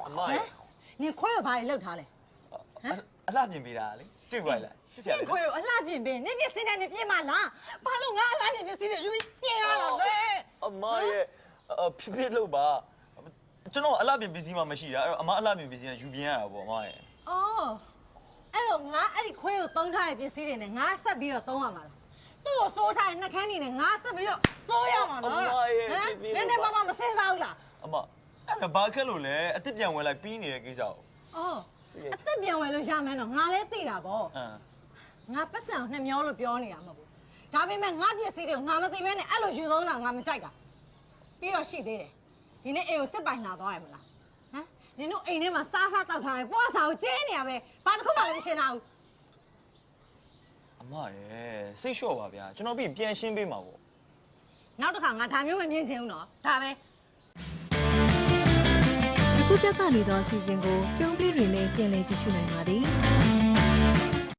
အမရဲ့နင်ခွဲကိုဘာလို့လှုပ်ထားလဲအလှပြင်ပေးတာလေတွေ့ခွာလိုက်ချစ်စရာလေခွဲကိုအလှပြင်ပေးနင်ပြစင်းတဲ့နင်ပြင်မလားဘာလို့ငါအလှပြင်ပစ္စည်းတွေယူပြီးပြင်ရတော့လဲအမရဲ့ဖြစ်လို့ပါကျွန်တော်အလှပြင်ပစ္စည်းမှမရှိတာအဲ့တော့အမအလှပြင်ပစ္စည်းကယူပြင်ရတာပေါ့အမရဲ့အော်အဲ့တော့ငါအဲ့ဒီခွဲကိုသုံးထားတဲ့ပစ္စည်းတွေနဲ့ငါဆက်ပြီးတော့သုံးရမှာလားသူ့ကိုစိုးထားတဲ့နှက်ခမ်းနေနဲ့ငါဆက်ပြီးတော့စိုးရမှာနော်နည်းနည်းပါးပါးမစင်စားဘူးလားအမအဲ့ဒါဘာခက်လို့လဲအစ်စ်ပြန်ဝင်လိုက်ပြီးနေတဲ့ကိစ္စကိုအော်အသက်ပြန်ဝင်လို့ရမယ်နော်ငါလည်းသိတာပေါ့ငါပတ်စံကိုနှစ်မျောလို့ပြောနေတာမဟုတ်ဘူးဒါပေမဲ့ငါပစ္စည်းတွေကိုငါမသိဘဲနဲ့အဲ့လိုယူသုံးတာငါမကြိုက်တာပြီးတော့ရှိသေးတယ်ဒီနေ့အိမ်ကိုစစ်ပိုင်လာသွားရမလားဟမ်နင်တို့အိမ်ထဲမှာစားထားတောက်ထားတယ်ပွားစာကိုကျင်းနေရပဲဘာတစ်ခုမှလည်းမရှင်းတာဘူးအမရဲ့စိတ်လျှော့ပါဗျာကျွန်တော်ပြီးပြန်ရှင်းပေးမှာပေါ့နောက်တစ်ခါငါဒါမျိုးမမြင်ချင်ဘူးနော်ဒါပဲယခုပြသနေသောအစီအစဉ်ကိုပြုံးပြတွေနဲ့ပြန်လည်ကြည့်ရှုနိုင်ပါသည်